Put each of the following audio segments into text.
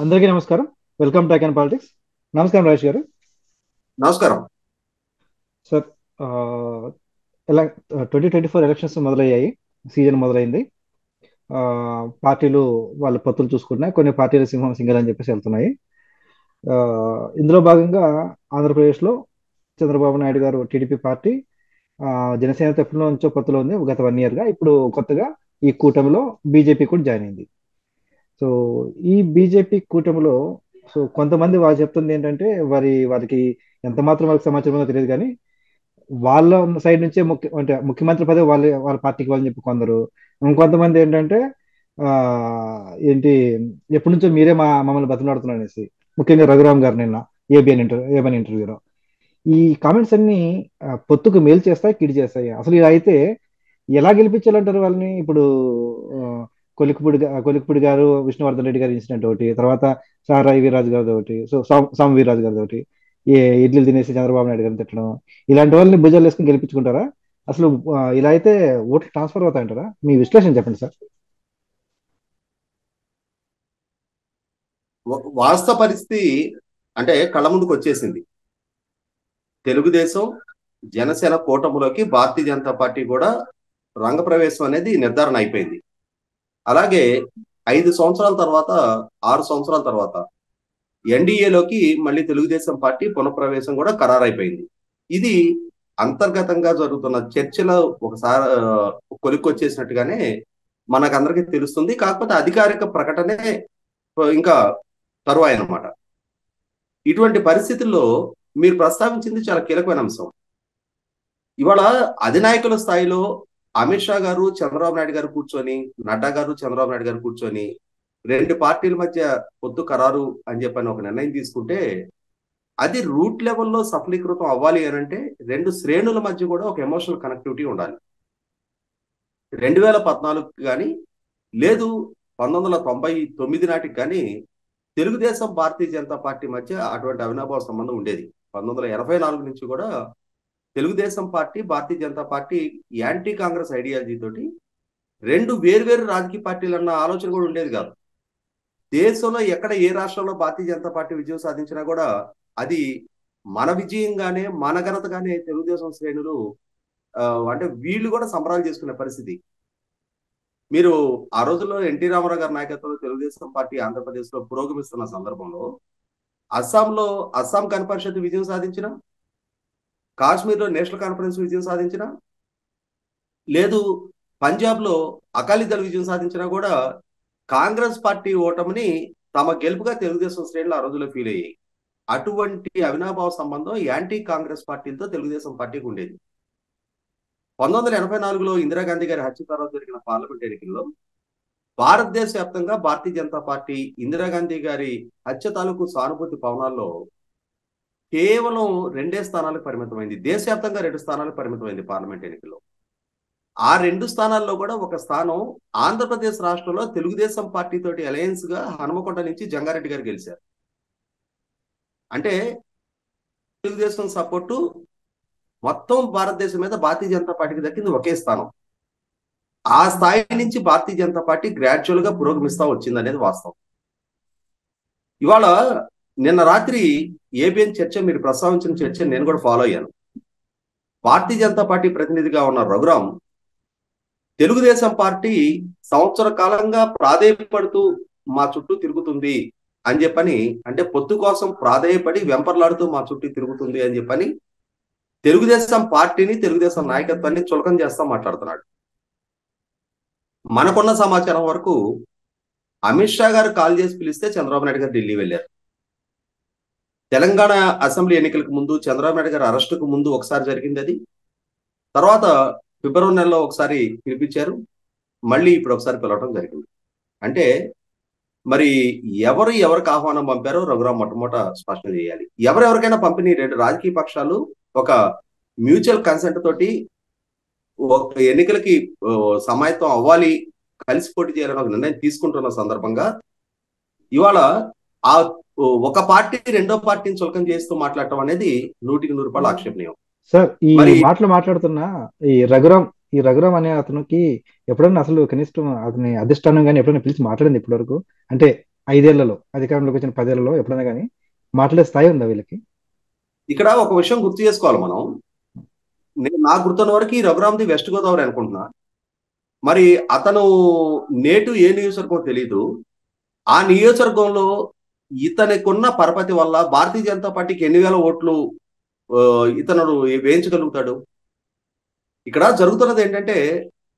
అందరికీ నమస్కారం. Welcome to icon politics. నమస్కారం రాజేష్ గారు. నమస్కారం. సార్, ఆ, ఎలా 2024 ఎలక్షన్స్ మొదలయ్యాయి. సీజన్ మొదలైంది. ఆ, పార్టీలు వాళ్ళ పొత్తులు చూసుకుంటున్నాయి. కొన్ని పార్టీలు సింహం సింగల్ అని చెప్పేసి వెళ్తున్నాయి. ఆ, ఇందులో భాగంగా ఆంధ్రప్రదేశ్లో చంద్రబాబు నాయుడు గారు టీడీపీ పార్టీ, ఆ, జనసేనతో ఎప్పటి నుంచో పొత్తులో ఉంది గత 1 ఇయర్గా. ఇప్పుడు కొత్తగా ఈ కూటమిలో బీజేపీ కూడా జాయిన్ అయింది. సో ఈ బీజేపీ కూటమిలో కొంతమంది వాళ్ళు చెప్తుంది ఏంటంటే వారికి ఎంత మాత్రం వాళ్ళకి సమాచారం ఉందో తెలియదు కానీ వాళ్ళ సైడ్ నుంచే అంటే ముఖ్యమంత్రి పదవి వాళ్ళ పార్టీకి వాళ్ళని చెప్పి కొందరు. ఇంకొంతమంది ఏంటంటే ఆ ఏంటి ఎప్పటి నుంచో మీరే మమ్మల్ని బతిమలాడుతున్నారు అనేసి, ముఖ్యంగా రఘురామ్ గారు నిన్న ఏబిఎన్ ఇంటర్వ్యూలో ఈ కామెంట్స్ అన్ని పొత్తుకు మేలు చేస్తాయి, కిడి చేస్తాయి. అసలు ఇలా అయితే ఎలా గెలిపించాలంటారు వాళ్ళని? ఇప్పుడు ఆ, కొలిక్పూడి గారు విష్ణువర్ధన్ రెడ్డి గారి ఇన్సిడెంట్ ఒకటి, తర్వాత సారాయి వీర్రాజు గారిది ఒకటి, సామ్ వీర్రాజు గారిది ఒకటి, ఇడ్లీలు తినేసి చంద్రబాబు నాయుడు గారిని తిట్టడం, ఇలాంటి వాళ్ళని భుజాలు వేసుకుని గెలిపించుకుంటారా? అసలు ఇలా అయితే ఓట్లు ట్రాన్స్ఫర్ అవుతాయంటారా? మీ విశ్లేషణ చెప్పండి సార్. వాస్తవ పరిస్థితి అంటే కళ్ళ ముందుకు వచ్చేసింది. తెలుగుదేశం జనసేన కూటమిలోకి భారతీయ జనతా పార్టీ కూడా రంగప్రవేశం అనేది నిర్ధారణ అయిపోయింది. అలాగే 5 సంవత్సరాల తర్వాత, 6 సంవత్సరాల తర్వాత ఎన్డీఏలోకి మళ్ళీ తెలుగుదేశం పార్టీ పునఃప్రవేశం కూడా ఖరారైపోయింది. ఇది అంతర్గతంగా జరుగుతున్న చర్చలో ఒకసారి కొలిక్కొచ్చేసినట్టుగానే మనకందరికీ తెలుస్తుంది. కాకపోతే అధికారిక ప్రకటనే ఇంకా తరువాయి అన్నమాట. ఇటువంటి పరిస్థితుల్లో మీరు ప్రస్తావించింది చాలా కీలకమైన అంశం. ఇవాళ అధినాయకుల స్థాయిలో అమిత్ షా గారు, చంద్రబాబు నాయుడు గారు కూర్చొని, నడ్డా గారు, చంద్రబాబు నాయుడు గారు కూర్చొని 2 పార్టీల మధ్య పొత్తు ఖరారు అని చెప్పని ఒక నిర్ణయం తీసుకుంటే, అది రూట్ లెవెల్లో సఫలీకృతం అవ్వాలి అని అంటే 2 శ్రేణుల మధ్య కూడా ఒక ఎమోషనల్ కనెక్టివిటీ ఉండాలి. 2014 కానీ లేదు 1999 నాటికి కానీ తెలుగుదేశం భారతీయ జనతా పార్టీ మధ్య అటువంటి అవినాభావ సంబంధం ఉండేది. 1984 నుంచి కూడా Telugu Desam party, Bharatiya Janata party anti Congress ideology తోటి 2 వేర్వేరు రాజకీయ పార్టీలు అన్న ఆలోచన కూడా ఉండేది కాదు. దేశంలో ఎక్కడ ఏ రాష్ట్రంలో భారతీయ జనతా పార్టీ విజయం సాధించినా కూడా అది మన విజయంగానే, మన ఘనతగానే తెలుగుదేశం శ్రేణులు అంటే వీళ్ళు కూడా సంబరాలు చేసుకునే పరిస్థితి. మీరు ఆ రోజుల్లో ఎన్టీ రామారావు గారి నాయకత్వంలో తెలుగుదేశం పార్టీ ఆంధ్రప్రదేశ్ లో పురోగమిస్తున్న సందర్భంలో అస్సాంలో అస్సాం గణ పరిషత్ విజయం సాధించిన, కాశ్మీర్ లో నేషనల్ కాన్ఫరెన్స్ విజయం సాధించిన, లేదు పంజాబ్ లో అకాలీదళ్ విజయం సాధించినా కూడా కాంగ్రెస్ పార్టీ ఓటమిని తమ గెలుపుగా తెలుగుదేశం శ్రేణులు ఆ రోజుల్లో ఫీల్ అయ్యాయి. అటువంటి అవినాభావ సంబంధం యాంటీ కాంగ్రెస్ పార్టీలతో తెలుగుదేశం పార్టీకి ఉండేది. 1984లో ఇందిరాగాంధీ గారి హత్య తర్వాత జరిగిన పార్లమెంట్ ఎన్నికల్లో భారతదేశ వ్యాప్తంగా భారతీయ జనతా పార్టీ ఇందిరాగాంధీ గారి హత్య తాలూకు సానుభూతి పవనాల్లో కేవలం 2 స్థానాలకు పరిమితమైంది. దేశవ్యాప్తంగా 2 స్థానాలకు పరిమితమైంది పార్లమెంట్ ఎన్నికల్లో. ఆ 2 స్థానాల్లో కూడా ఒక స్థానం ఆంధ్రప్రదేశ్ రాష్ట్రంలో తెలుగుదేశం పార్టీ తోటి అలయన్స్ గా హనుమకొండ నుంచి జంగారెడ్డి గారు గెలిచారు. అంటే తెలుగుదేశం సపోర్టు మొత్తం భారతదేశం మీద భారతీయ జనతా పార్టీకి దక్కింది ఒకే స్థానం. ఆ స్థాయి నుంచి భారతీయ జనతా పార్టీ గ్రాడ్యువల్ గా పురోగమిస్తా వచ్చింది అనేది వాస్తవం. ఇవాళ నిన్న రాత్రి ఏబిఎన్ చర్చ, మీరు ప్రస్తావించిన చర్చ నేను కూడా ఫాలో అయ్యాను. భారతీయ జనతా పార్టీ ప్రతినిధిగా ఉన్న రఘురామ్ తెలుగుదేశం పార్టీ సంవత్సర కాలంగా ప్రాధేయపడుతూ మా చుట్టూ తిరుగుతుంది అని చెప్పని, అంటే పొత్తు కోసం ప్రాధేయపడి వెంపర్లాడుతూ మా చుట్టూ తిరుగుతుంది అని చెప్పని తెలుగుదేశం పార్టీని, తెలుగుదేశం నాయకత్వాన్ని చులకం చేస్తా మాట్లాడుతున్నాడు. మనకున్న సమాచారం వరకు అమిత్ షా గారు కాల్ చేసి పిలిస్తే చంద్రబాబు నాయుడు గారు ఢిల్లీ వెళ్ళారు. తెలంగాణ అసెంబ్లీ ఎన్నికలకు ముందు చంద్రబాబు నాయుడు గారు అరెస్టుకు ముందు ఒకసారి జరిగింది అది. తర్వాత ఫిబ్రవరి నెలలో ఒకసారి పిలిపించారు, మళ్ళీ ఇప్పుడు ఒకసారి పిలవడం జరిగింది. అంటే మరి ఎవరికి ఆహ్వానం పంపారో రఘురామ్ మొట్టమొదట స్పష్టం చేయాలి. ఎవరెవరికైనా పంపిణీ 2 రాజకీయ పక్షాలు ఒక మ్యూచువల్ కన్సెంట్ తోటి ఒక ఎన్నికలకి సమాయత్తం అవ్వాలి, కలిసి పోటీ చేయాలని ఒక నిర్ణయం తీసుకుంటున్న సందర్భంగా ఇవాళ ఆ ఒక పార్టీ రెండో పార్టీని చులకం చేస్తూ మాట్లాడటం అనేది 100% ఆక్షేపణీయం. సార్, ఈ మరి మాటలు మాట్లాడుతున్న ఈ రఘురామ్ అనే అతనికి ఎప్పుడైనా అసలు కనిష్టం అతని అధిష్టానం కానీ ఎప్పుడైనా పిలిచి మాట్లాడింది ఇప్పటి వరకు? అంటే 5 ఏళ్లలో అధికారంలోకి వచ్చిన 10 ఏళ్లలో ఎప్పుడైనా కానీ మాట్లాడే స్థాయి ఉందా వీళ్ళకి? ఇక్కడ ఒక విషయం గుర్తు చేసుకోవాలి మనం. నాకు గుర్తున్న వరకు ఈ రఘురామ్ది వెస్ట్ గోదావరి అనుకుంటున్నా. మరి అతను నేటు ఏ నియోజకవర్గం తెలియదు. ఆ నియోజకవర్గంలో ఇతనికున్న పరపతి వల్ల భారతీయ జనతా పార్టీకి ఎన్ని వేల ఓట్లు ఇతను వేయించగలుగుతాడు? ఇక్కడ జరుగుతున్నది ఏంటంటే,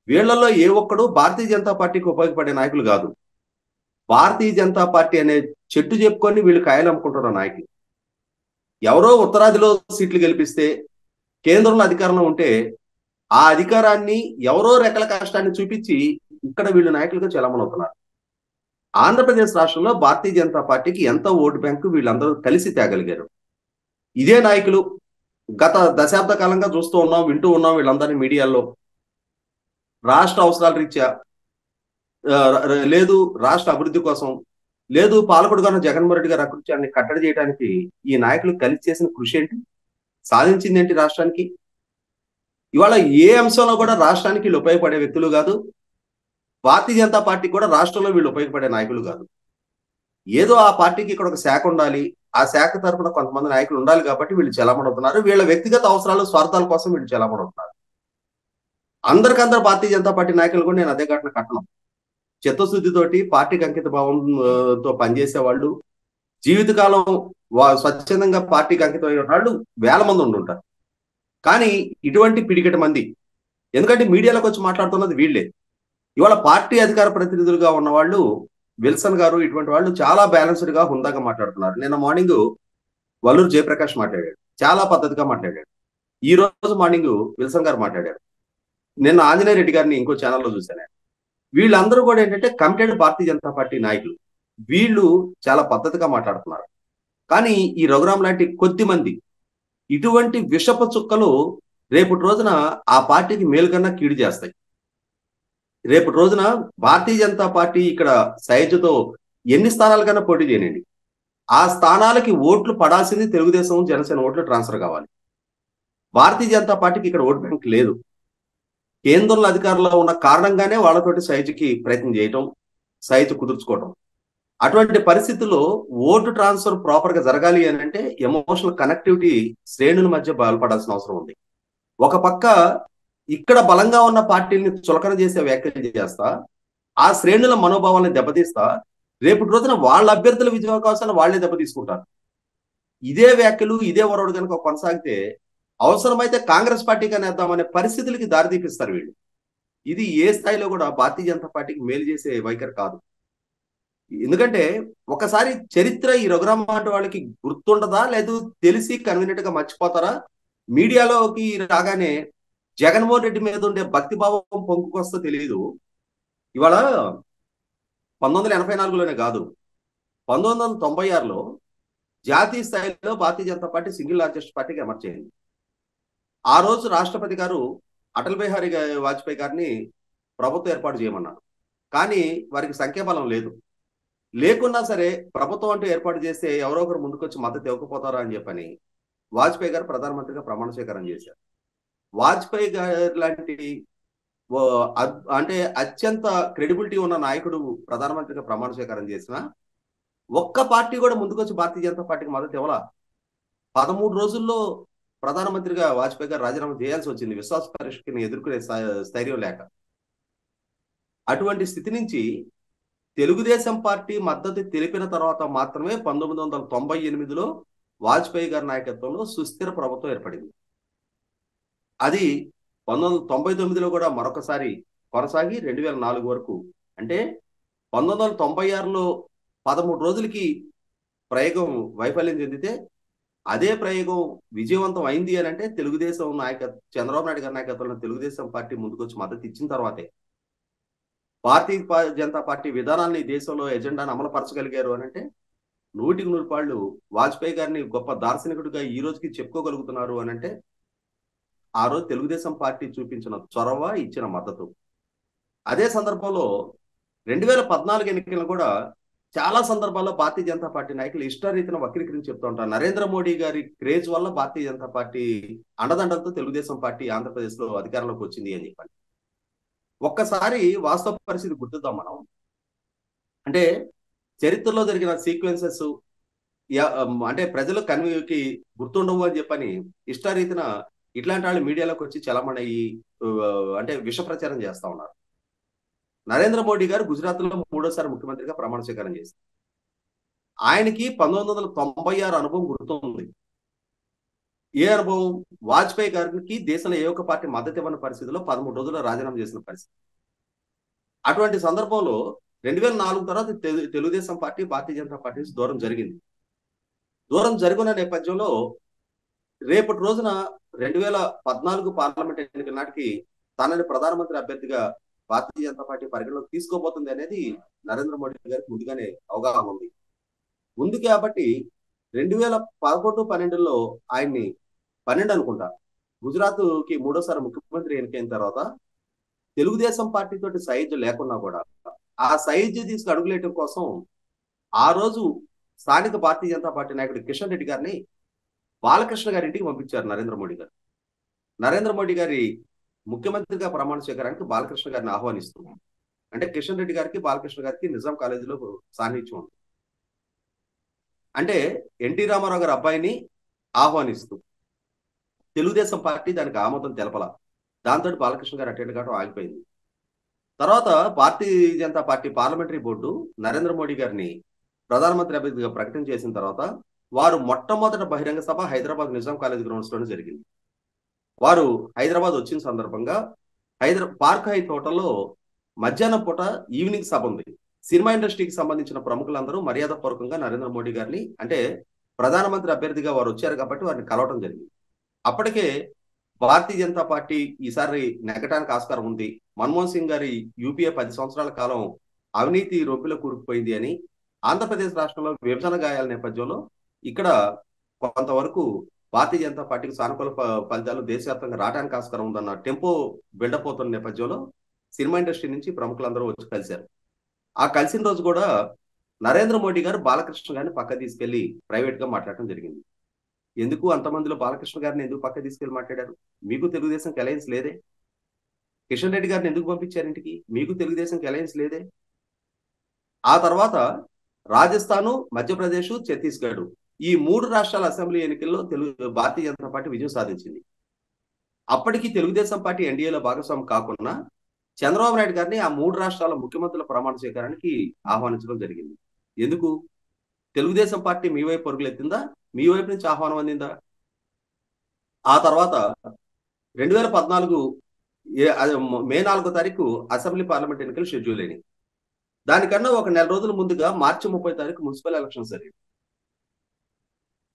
వీళ్ళల్లో ఏ ఒక్కడు భారతీయ జనతా పార్టీకి ఉపయోగపడే నాయకులు కాదు. భారతీయ జనతా పార్టీ అనే చెట్టు చెప్పుకొని వీళ్ళు కాయలు అమ్ముకుంటున్న నాయకులు. ఎవరో ఉత్తరాదిలో సీట్లు గెలిపిస్తే, కేంద్రంలో అధికారంలో ఉంటే ఆ అధికారాన్ని ఎవరో రెక్కల కష్టాన్ని చూపించి ఇక్కడ వీళ్ళు నాయకులుగా చలామణవుతున్నారు. ఆంధ్రప్రదేశ్ రాష్ట్రంలో భారతీయ జనతా పార్టీకి ఎంత ఓటు బ్యాంకు వీళ్ళందరూ కలిసి తేగలిగారు. ఇదే నాయకులు గత దశాబ్ద కాలంగా చూస్తూ ఉన్నాం, వింటూ ఉన్నాం వీళ్ళందరినీ మీడియాలో. రాష్ట్ర అవసరాల రీత్యా లేదు, రాష్ట్ర అభివృద్ధి కోసం లేదు, పాలకుడుగా ఉన్న జగన్మోహన్ రెడ్డి గారి అకృత్యాన్ని కట్టడి చేయడానికి ఈ నాయకులు కలిసి చేసిన కృషి ఏంటి, సాధించింది ఏంటి రాష్ట్రానికి? ఇవాళ ఏ అంశంలో కూడా రాష్ట్రానికి వీళ్ళు ఉపయోగపడే వ్యక్తులు కాదు. భారతీయ జనతా పార్టీకి కూడా రాష్ట్రంలో వీళ్ళు ఉపయోగపడే నాయకులు కాదు. ఏదో ఆ పార్టీకి ఇక్కడ ఒక శాఖ ఉండాలి, ఆ శాఖ తరఫున కొంతమంది నాయకులు ఉండాలి కాబట్టి వీళ్ళు చలామణవుతున్నారు. వీళ్ళ వ్యక్తిగత అవసరాలు, స్వార్థాల కోసం వీళ్ళు చలామణవుతున్నారు. అందరికందరూ భారతీయ జనతా పార్టీ నాయకులు కూడా నేను అదే ఘటన కట్టను. చిత్తశుద్ధితోటి పార్టీకి అంకిత భావంతో పనిచేసే వాళ్ళు, జీవితకాలం స్వచ్ఛందంగా పార్టీకి అంకితమైన వాళ్ళు వేల మంది ఉండుంటారు. కానీ ఇటువంటి పిడికెట మంది, ఎందుకంటే మీడియాలోకి వచ్చి మాట్లాడుతున్నది వీళ్ళే. ఇవాళ పార్టీ అధికార ప్రతినిధులుగా ఉన్న వాళ్ళు, విల్సన్ గారు ఇటువంటి వాళ్ళు చాలా బ్యాలెన్స్డ్ గా, హుందాగా మాట్లాడుతున్నారు. నిన్న మార్నింగ్ వల్లూరు జయప్రకాష్ మాట్లాడాడు, చాలా పద్ధతిగా మాట్లాడాడు. ఈ రోజు మార్నింగ్ విల్సన్ గారు మాట్లాడారు. నిన్న ఆంజనేయ రెడ్డి గారిని ఇంకో ఛానల్లో చూశాను. వీళ్ళందరూ కూడా ఏంటంటే కమిటెడ్ భారతీయ జనతా పార్టీ నాయకులు. వీళ్ళు చాలా పద్ధతిగా మాట్లాడుతున్నారు. కానీ ఈ రఘురాం లాంటి కొద్ది మంది ఇటువంటి విషప చుక్కలు రేపటి రోజున ఆ పార్టీకి మేలుకన్నా కీడు చేస్తాయి. రేపటి రోజున భారతీయ జనతా పార్టీ ఇక్కడ సైజుతో ఎన్ని స్థానాల కన్నా పోటీ చేయనండి, ఆ స్థానాలకి ఓట్లు పడాల్సింది తెలుగుదేశం, జనసేన ఓట్లు ట్రాన్స్ఫర్ కావాలి. భారతీయ జనతా పార్టీకి ఇక్కడ ఓటు బ్యాంక్ లేదు. కేంద్రంలో అధికారంలో ఉన్న కారణంగానే వాళ్ళతోటి సైజుకి ప్రయత్నం చేయటం, సైజు కుదుర్చుకోవటం. అటువంటి పరిస్థితుల్లో ఓటు ట్రాన్స్ఫర్ ప్రాపర్ గా జరగాలి అని అంటే ఎమోషనల్ కనెక్టివిటీ శ్రేణుల మధ్య బలపడాల్సిన అవసరం ఉంది. ఒక పక్క ఇక్కడ బలంగా ఉన్న పార్టీని చులకన చేసే వ్యాఖ్యలు చేస్తా, ఆ శ్రేణుల మనోభావాలను దెబ్బతీస్తా, రేపటి రోజున వాళ్ళ అభ్యర్థుల విజయావకాశాలను వాళ్లే దెబ్బతీసుకుంటారు. ఇదే వ్యాఖ్యలు, ఇదే వరవడు కనుక కొనసాగితే అవసరమైతే కాంగ్రెస్ పార్టీగా నేద్దామనే పరిస్థితులకి దారితీపిస్తారు వీళ్ళు. ఇది ఏ స్థాయిలో కూడా భారతీయ జనతా పార్టీకి మేలు చేసే వైఖరి కాదు. ఎందుకంటే ఒకసారి చరిత్ర ఈ రఘురామ లాంటి వాళ్ళకి గుర్తుండదా, లేదు తెలిసి కన్వీనియంట్ గా మర్చిపోతారా? మీడియాలోకి రాగానే జగన్మోహన్ రెడ్డి మీద ఉండే భక్తి భావం పొంగుకొస్తో తెలియదు. ఇవాళ 1984లోనే కాదు, 1996లో జాతీయ స్థాయిలో భారతీయ జనతా పార్టీ సింగిల్ లార్జెస్ట్ పార్టీగా అమర్చేయండి. ఆ రోజు రాష్ట్రపతి గారు అటల్ బిహారీ వాజ్పేయి గారిని ప్రభుత్వం ఏర్పాటు చేయమన్నారు. కానీ వారికి సంఖ్యాబలం లేదు. లేకున్నా సరే ప్రభుత్వం అంటూ ఏర్పాటు చేస్తే ఎవరో ఒకరు ముందుకొచ్చి మద్దతు ఇవ్వకపోతారా అని చెప్పని వాజ్పేయి గారు ప్రధానమంత్రిగా ప్రమాణ స్వీకారం చేశారు. వాజ్పేయి గారు లాంటి అంటే అత్యంత క్రెడిబిలిటీ ఉన్న నాయకుడు ప్రధానమంత్రిగా ప్రమాణ స్వీకారం చేసిన ఒక్క పార్టీ కూడా ముందుకొచ్చి భారతీయ జనతా పార్టీకి మద్దతు ఇవ్వాల. 13 రోజుల్లో ప్రధానమంత్రిగా వాజ్పేయి గారు రాజీనామా చేయాల్సి వచ్చింది, విశ్వాస పరీక్షని ఎదుర్కొనే స్థైర్యం లేక. అటువంటి స్థితి నుంచి తెలుగుదేశం పార్టీ మద్దతు తెలిపిన తర్వాత మాత్రమే 1998లో వాజ్పేయి గారి నాయకత్వంలో సుస్థిర ప్రభుత్వం ఏర్పడింది. అది 1999లో కూడా మరొకసారి కొనసాగి 2004 వరకు, అంటే 1996లో 13 రోజులకి ప్రయోగం వైఫల్యం చెందితే అదే ప్రయోగం విజయవంతం అయింది అని అంటే తెలుగుదేశం చంద్రబాబు నాయుడు గారి నాయకత్వంలో తెలుగుదేశం పార్టీ ముందుకొచ్చి మద్దతు ఇచ్చిన తర్వాతే. భారతీయ జనతా పార్టీ విధానాన్ని దేశంలో ఎజెండాను అమలుపరచగలిగారు అని అంటే 100% వాజ్పేయి గారిని గొప్ప దార్శనికుడిగా ఈ రోజుకి చెప్పుకోగలుగుతున్నారు అని అంటే ఆ రోజు తెలుగుదేశం పార్టీ చూపించిన చొరవ, ఇచ్చిన మద్దతు. అదే సందర్భంలో 2014 ఎన్నికలను కూడా చాలా సందర్భాల్లో భారతీయ జనతా పార్టీ నాయకులు ఇష్టరీతిన వక్రీకరించి చెప్తూ ఉంటారు. నరేంద్ర మోడీ గారి క్రేజ్ వల్ల భారతీయ జనతా పార్టీ అండదండలతో తెలుగుదేశం పార్టీ ఆంధ్రప్రదేశ్ లో అధికారంలోకి వచ్చింది అని చెప్పండి. ఒక్కసారి వాస్తవ పరిస్థితి గుర్తిద్దాం మనం. అంటే చరిత్రలో జరిగిన సీక్వెన్సెస్ అంటే ప్రజలు కన్వీకి గుర్తుండవు అని చెప్పని ఇష్టారీతిన ఇట్లాంటి వాళ్ళు మీడియాలోకి వచ్చి చలమణి అయ్యి అంటే విష ప్రచారం చేస్తా ఉన్నారు. నరేంద్ర మోడీ గారు గుజరాత్ లో 3వ సారి ముఖ్యమంత్రిగా ప్రమాణ స్వీకారం చేశారు. ఆయనకి 1996 అనుభవం గుర్తుంది. ఏ అనుభవం? వాజ్పేయి గారికి దేశంలో ఏ ఒక్క పార్టీ మద్దతు ఇవ్వని పరిస్థితిలో 13 రోజుల్లో రాజీనామా చేసిన పరిస్థితి. అటువంటి సందర్భంలో 2004 తర్వాత తెలుగుదేశం పార్టీ భారతీయ జనతా పార్టీ నుంచి దూరం జరిగింది. దూరం జరుగున్న నేపథ్యంలో రేపటి రోజున 2014 పార్లమెంట్ ఎన్నికల నాటికి తనని ప్రధానమంత్రి అభ్యర్థిగా భారతీయ జనతా పార్టీ పరిగణలోకి తీసుకోబోతుంది అనేది నరేంద్ర మోడీ గారికి ముందుగానే అవగాహన ఉంది కాబట్టి 2011-12లో ఆయన్ని 12 అనుకుంటా గుజరాత్ కి 3వ సారి ముఖ్యమంత్రి ఎన్నికైన తర్వాత తెలుగుదేశం పార్టీ తోటి సైజ్ లేకున్నా కూడా ఆ సైజ్ తీసుకు అడుగులేయటం కోసం ఆ రోజు స్థానిక భారతీయ జనతా పార్టీ నాయకుడు కిషన్ రెడ్డి గారిని బాలకృష్ణ గారి ఇంటికి పంపించారు నరేంద్ర మోడీ గారు. నరేంద్ర మోడీ గారి ముఖ్యమంత్రిగా ప్రమాణ స్వీకారానికి బాలకృష్ణ గారిని ఆహ్వానిస్తున్నారు. అంటే కిషన్ రెడ్డి గారికి బాలకృష్ణ గారికి నిజాం కాలేజీలో సాన్నిధ్యం ఉంది. అంటే ఎన్టీ రామారావు గారి అబ్బాయిని ఆహ్వానిస్తూ తెలుగుదేశం పార్టీ దానికి ఆమోదం తెలపల. దాంతో బాలకృష్ణ గారు అటెండ్ కావడం ఆగిపోయింది. తర్వాత Bharatiya Janata party parliamentary board Narendra Modi గారిని ప్రధానమంత్రి అభ్యర్థిగా ప్రకటన చేసిన తర్వాత వారు మొట్టమొదటి బహిరంగ సభ హైదరాబాద్ నిజాం కాలేజ్ గ్రౌండ్స్ లోనే జరిగింది. వారు హైదరాబాద్ వచ్చిన సందర్భంగా పార్క్ హైత్ హోటల్లో మధ్యాహ్నం పూట ఈవినింగ్ సభ ఉంది. సినిమా ఇండస్ట్రీకి సంబంధించిన ప్రముఖులందరూ మర్యాదపూర్వకంగా నరేంద్ర మోడీ గారిని అంటే ప్రధానమంత్రి అభ్యర్థిగా వారు వచ్చారు కాబట్టి వారిని కలవడం జరిగింది. అప్పటికే భారతీయ జనతా పార్టీ ఈసారి నెగ్గటానికి ఆస్కారం ఉంది, మన్మోహన్ సింగ్ గారి యూపీఏ 10 సంవత్సరాల కాలం అవినీతి రొప్పిలో కూరుకుపోయింది అని, ఆంధ్రప్రదేశ్ రాష్ట్రంలో విభజన గాయాల నేపథ్యంలో ఇక్కడ కొంతవరకు భారతీయ జనతా పార్టీకి సానుకూల ఫలితాలు దేశవ్యాప్తంగా రావడానికి ఆస్కారం ఉందన్న టెంపో బిల్డప్ అవుతున్న నేపథ్యంలో సినిమా ఇండస్ట్రీ నుంచి ప్రముఖులందరూ వచ్చి కలిశారు. ఆ కలిసిన రోజు కూడా నరేంద్ర మోడీ గారు బాలకృష్ణ గారిని పక్క తీసుకెళ్లి ప్రైవేట్ గా మాట్లాడటం జరిగింది. ఎందుకు అంతమందిలో బాలకృష్ణ గారిని ఎందుకు పక్క తీసుకెళ్లి మాట్లాడారు? మీకు తెలుగుదేశం అలయన్స్ లేదే. కిషన్ రెడ్డి గారిని ఎందుకు పంపించారు ఇంటికి? మీకు తెలుగుదేశం అలయన్స్ లేదే. ఆ తర్వాత రాజస్థాను, మధ్యప్రదేశ్, ఛత్తీస్గఢ్ ఈ 3 రాష్ట్రాల అసెంబ్లీ ఎన్నికల్లో భారతీయ జనతా పార్టీ విజయం సాధించింది. అప్పటికి తెలుగుదేశం పార్టీ ఎన్డీఏలో భాగస్వామి కాకుండా చంద్రబాబు నాయుడు గారిని ఆ 3 రాష్ట్రాల ముఖ్యమంత్రుల ప్రమాణ స్వీకారానికి ఆహ్వానించడం జరిగింది. ఎందుకు? తెలుగుదేశం పార్టీ మీ వైపు పరుగులెత్తిందా? మీ వైపు నుంచి ఆహ్వానం అందిందా? ఆ తర్వాత 2014 మే 4వ తారీఖు అసెంబ్లీ పార్లమెంట్ ఎన్నికలు షెడ్యూల్ అయినాయి. దానికన్నా ఒక నెల రోజుల ముందుగా మార్చి 30వ తారీఖు మున్సిపల్ ఎలక్షన్స్ జరిగింది.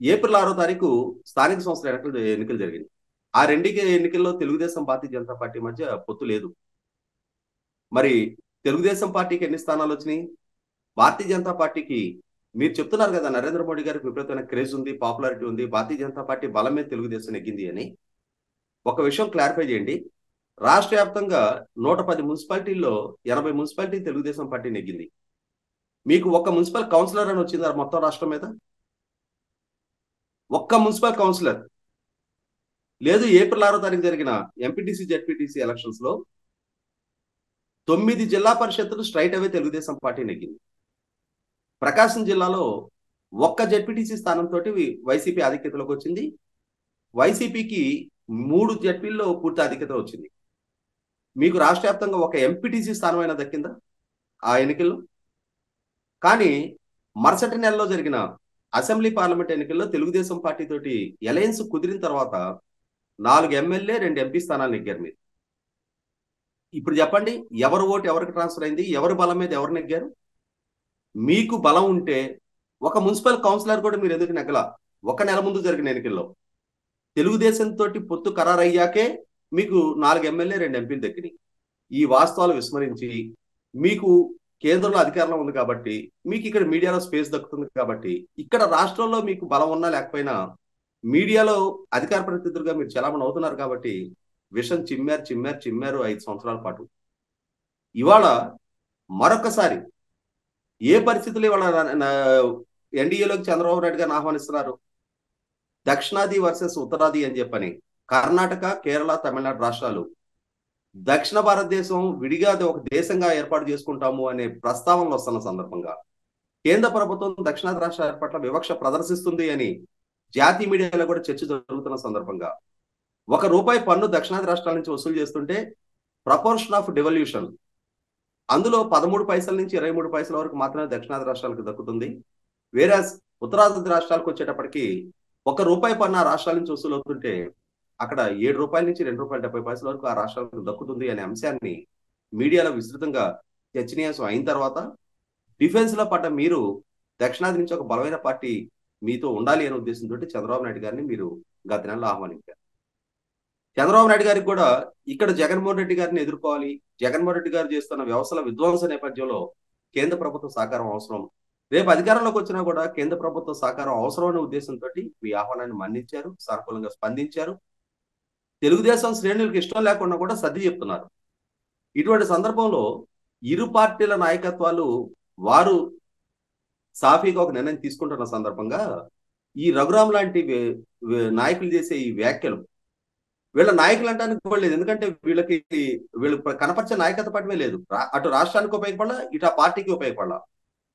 ఏప్రిల్ 6వ తారీఖు స్థానిక సంస్థల ఎన్నికలు జరిగింది. ఆ 2 ఎన్నికల్లో తెలుగుదేశం భారతీయ జనతా పార్టీ మధ్య పొత్తు లేదు. మరి తెలుగుదేశం పార్టీకి ఎన్ని స్థానాలు వచ్చినాయి? భారతీయ జనతా పార్టీకి మీరు చెప్తున్నారు కదా నరేంద్ర మోడీ గారికి విపరీతమైన క్రేజ్ ఉంది, పాపులారిటీ ఉంది, భారతీయ జనతా పార్టీ బలం మీద తెలుగుదేశం నెగ్గింది అని. ఒక విషయం క్లారిఫై చేయండి. రాష్ట్ర వ్యాప్తంగా 110 మున్సిపాలిటీల్లో 80 మున్సిపాలిటీ తెలుగుదేశం పార్టీ నెగ్గింది. మీకు ఒక్క మున్సిపల్ కౌన్సిలర్ అని వచ్చిందా మొత్తం రాష్ట్రం మీద? ఒక్క మున్సిపల్ కౌన్సిలర్ లేదు. ఏప్రిల్ 6వ తారీఖు జరిగిన ఎంపీటీసీ జెడ్పీటీసీ ఎలక్షన్స్ లో 9 జిల్లా పరిషత్తులు స్ట్రైట్ అవే తెలుగుదేశం పార్టీ నెగ్గింది. ప్రకాశం జిల్లాలో ఒక్క జెడ్పీటీసీ స్థానంతో వైసీపీ ఆధిక్యతలోకి వచ్చింది. వైసీపీకి 3 జెడ్పీల్లో పూర్తి ఆధిక్యత వచ్చింది. మీకు రాష్ట్ర వ్యాప్తంగా ఒక ఎంపీటీసీ స్థానం అయినా దక్కిందా ఆ ఎన్నికల్లో? కానీ మరుసటి నెలలో జరిగిన అసెంబ్లీ పార్లమెంట్ ఎన్నికల్లో తెలుగుదేశం పార్టీ తోటి అలయన్స్ కుదిరిన తర్వాత 4 ఎమ్మెల్యే 2 ఎంపీ స్థానాలు నెగ్గారు మీరు. ఇప్పుడు చెప్పండి, ఎవరు ఓటు ఎవరికి ట్రాన్స్ఫర్ అయింది? ఎవరి బలం మీద ఎవరు నెగ్గారు? మీకు బలం ఉంటే ఒక మున్సిపల్ కౌన్సిలర్ కూడా మీరు ఎందుకు నెగ్గల? ఒక నెల ముందు జరిగిన ఎన్నికల్లో తెలుగుదేశం తోటి పొత్తు ఖరారయ్యాకే మీకు 4 ఎమ్మెల్యే 2 ఎంపీలు దక్కినాయి. ఈ వాస్తవాలు విస్మరించి మీకు కేంద్రంలో అధికారంలో ఉంది కాబట్టి, మీకు ఇక్కడ మీడియాలో స్పేస్ దక్కుతుంది కాబట్టి, ఇక్కడ రాష్ట్రంలో మీకు బలం ఉన్నా లేకపోయినా మీడియాలో అధికార ప్రతినిధులుగా మీరు చలామణి అవుతున్నారు కాబట్టి విషం చిమ్మారు 5 సంవత్సరాల పాటు. ఇవాళ మరొకసారి ఏ పరిస్థితులు ఇవాళ ఎన్డీఏలోకి చంద్రబాబు నాయుడు గారిని ఆహ్వానిస్తున్నారు? దక్షిణాది వర్సెస్ ఉత్తరాది అని చెప్పని కర్ణాటక, కేరళ, తమిళనాడు రాష్ట్రాలు దక్షిణ భారతదేశం విడిగా ఒక దేశంగా ఏర్పాటు చేసుకుంటాము అనే ప్రస్తావనలు వస్తున్న సందర్భంగా కేంద్ర ప్రభుత్వం దక్షిణాది రాష్ట్రాల పట్ల వివక్ష ప్రదర్శిస్తుంది అని జాతీయ మీడియాలో కూడా చర్చ జరుగుతున్న సందర్భంగా ₹1 పన్ను దక్షిణాది రాష్ట్రాల నుంచి వసూలు చేస్తుంటే ప్రపోర్షన్ ఆఫ్ డివల్యూషన్ అందులో 13 పైసల నుంచి 23 పైసల వరకు మాత్రమే దక్షిణాది రాష్ట్రాలకు దక్కుతుంది. వేరే ఉత్తరాది రాష్ట్రాలకు వచ్చేటప్పటికి ₹1 పన్ను ఆ రాష్ట్రాల నుంచి వసూలు అవుతుంటే అక్కడ ₹7 నుంచి ₹2.70 వరకు ఆ రాష్ట్రాలకు దక్కుతుంది అనే అంశాన్ని మీడియాలో విస్తృతంగా చర్చనీయాంశం అయిన తర్వాత డిఫెన్స్ లో పడ్డ మీరు దక్షిణాది నుంచి ఒక బలమైన పార్టీ మీతో ఉండాలి అనే ఉద్దేశంతో చంద్రబాబు నాయుడు గారిని మీరు గత నెలలో ఆహ్వానించారు. చంద్రబాబు నాయుడు గారికి కూడా ఇక్కడ జగన్మోహన్ రెడ్డి గారిని ఎదుర్కోవాలి, జగన్మోహన్ రెడ్డి గారు చేస్తున్న వ్యవస్థల విధ్వంస నేపథ్యంలో కేంద్ర ప్రభుత్వ సహకారం అవసరం, రేపు అధికారంలోకి వచ్చినా కూడా కేంద్ర ప్రభుత్వ సహకారం అవసరం అనే ఉద్దేశంతో మీ ఆహ్వానాన్ని మన్నించారు, సానుకూలంగా స్పందించారు. తెలుగుదేశం శ్రేణులకు ఇష్టం లేకుండా కూడా సర్ది చెప్తున్నారు. ఇటువంటి సందర్భంలో ఇరు పార్టీల నాయకత్వాలు వారు సాఫీగా ఒక నిర్ణయం తీసుకుంటున్న సందర్భంగా ఈ రఘురాం లాంటి నాయకులు చేసే ఈ వ్యాఖ్యలు వీళ్ళ నాయకులు అంటానికి కూడా లేదు. ఎందుకంటే వీళ్ళు కనపరిచే నాయకత్వ పట్టమే లేదు. అటు రాష్ట్రానికి ఉపయోగపడాల, ఇటు ఆ పార్టీకి ఉపయోగపడాల.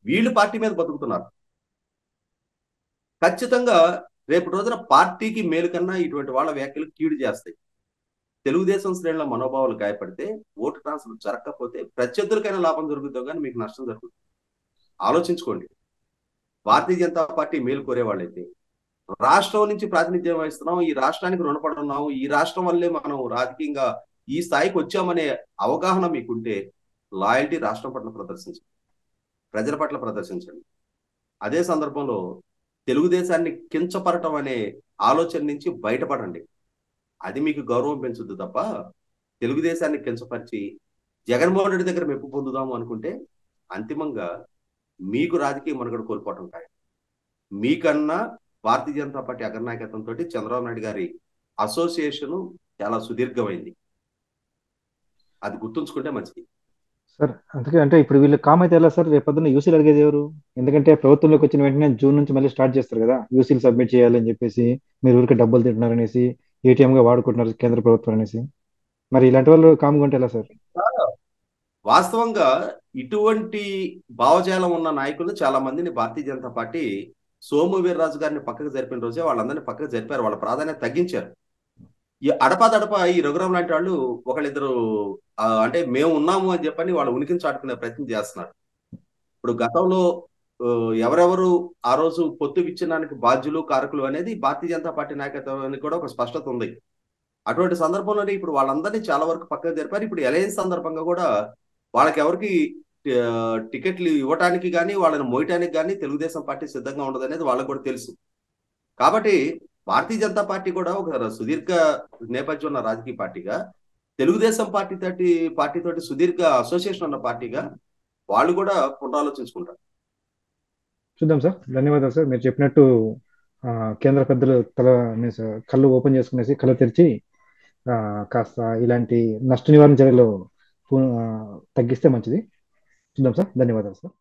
వీళ్ళు పార్టీ మీద బతుకుతున్నారు. ఖచ్చితంగా రేపు రోజున పార్టీకి మేలు కన్నా ఇటువంటి వాళ్ళ వ్యాఖ్యలు కీడు చేస్తాయి. తెలుగుదేశం శ్రేణుల మనోభావాలు గాయపడితే, ఓటు ట్రాన్స్ఫర్ జరగకపోతే ప్రత్యర్థులకైనా లాభం జరుగుతుందో కానీ మీకు నష్టం జరుగుతుంది. ఆలోచించుకోండి. భారతీయ జనతా పార్టీ మేలు కోరే వాళ్ళైతే రాష్ట్రం నుంచి ప్రాతినిధ్యం వహిస్తున్నాం, ఈ రాష్ట్రానికి రుణపడి ఉన్నాము, ఈ రాష్ట్రం వల్లే మనం రాజకీయంగా ఈ స్థాయికి వచ్చామనే అవగాహన మీకుంటే లాయల్టీ రాష్ట్రం పట్ల ప్రదర్శించండి, ప్రజల పట్ల ప్రదర్శించండి. అదే సందర్భంలో తెలుగుదేశాన్ని కించపరటం అనే ఆలోచన నుంచి బయటపడండి. అది మీకు గౌరవం పెంచుద్ది తప్ప తెలుగుదేశాన్ని కించపరిచి జగన్మోహన్ రెడ్డి దగ్గర మెప్పు పొందుదాము అనుకుంటే అంతిమంగా మీకు రాజకీయ మనుగడ కోల్పోవటం ఖాయం. మీకన్నా భారతీయ జనతా పార్టీ అగ్రనాయకత్వంతో చంద్రబాబు నాయుడు గారి అసోసియేషన్ చాలా సుదీర్ఘమైంది. అది గుర్తుంచుకుంటే మంచిది సార్. అందుకే అంటే ఇప్పుడు వీళ్ళు కామ్ అయితే ఎలా సార్? రేపు పొద్దున్న యూసీలు అడిగేది ఎవరు? ఎందుకంటే ప్రభుత్వంలోకి వచ్చిన వెంటనే జూన్ నుంచి మళ్ళీ స్టార్ట్ చేస్తారు కదా, యూసీలు సబ్మిట్ చేయాలని చెప్పేసి, మీరు ఊరికి డబ్బులు తింటున్నారు అనేసి, ఏటీఎం గా వాడుకుంటున్నారు కేంద్ర ప్రభుత్వం అనేసి. మరి ఇలాంటి వాళ్ళు కామ్గా ఉంటే ఎలా సార్? వాస్తవంగా ఇటువంటి భావజాలం ఉన్న నాయకులు చాలా మందిని భారతీయ జనతా పార్టీ సోము వీర్రాజు గారిని పక్కకు జరిపిన రోజే వాళ్ళందరినీ పక్కకు జరిపారు, వాళ్ళ ప్రాధాన్యత తగ్గించారు. ఈ అడపా ఈ రఘురాం లాంటి వాళ్ళు ఒకళ్ళిద్దరు అంటే మేము ఉన్నాము అని చెప్పని వాళ్ళ ఉనికిని చాటుకునే ప్రయత్నం చేస్తున్నారు. ఇప్పుడు గతంలో ఎవరెవరు ఆ రోజు పొత్తు విచ్ఛిన్నానికి బాధ్యులు కారకులు అనేది భారతీయ జనతా పార్టీ నాయకత్వానికి కూడా ఒక స్పష్టత ఉంది. అటువంటి సందర్భంలోనే ఇప్పుడు వాళ్ళందరినీ చాలా వరకు పక్కకు జరిపారు. ఇప్పుడు ఎలయన్స్ సందర్భంగా కూడా వాళ్ళకి ఎవరికి టికెట్లు ఇవ్వటానికి కానీ వాళ్ళని మోయటానికి కానీ తెలుగుదేశం పార్టీ సిద్ధంగా ఉండదు అనేది వాళ్ళకు కూడా తెలుసు. కాబట్టి భారతీయ జనతా పార్టీ కూడా ఒక సుదీర్ఘ నేపథ్యం ఉన్న రాజకీయ పార్టీగా, తెలుగుదేశం పార్టీతోటి సుదీర్ఘ అసోసియేషన్ ఉన్న పార్టీగా వాళ్ళు కూడా పునరాలోచించుకుంటారు. చూద్దాం సార్. ధన్యవాదాలు సార్. మీరు చెప్పినట్టు కేంద్ర పెద్దలు కళ్ళు ఓపెన్ చేసుకునేసి కళ్ళు తెరిచి కాస్త ఇలాంటి నష్ట నివారణ చర్యలు తగ్గిస్తే మంచిది. చూద్దాం సార్. ధన్యవాదాలు సార్.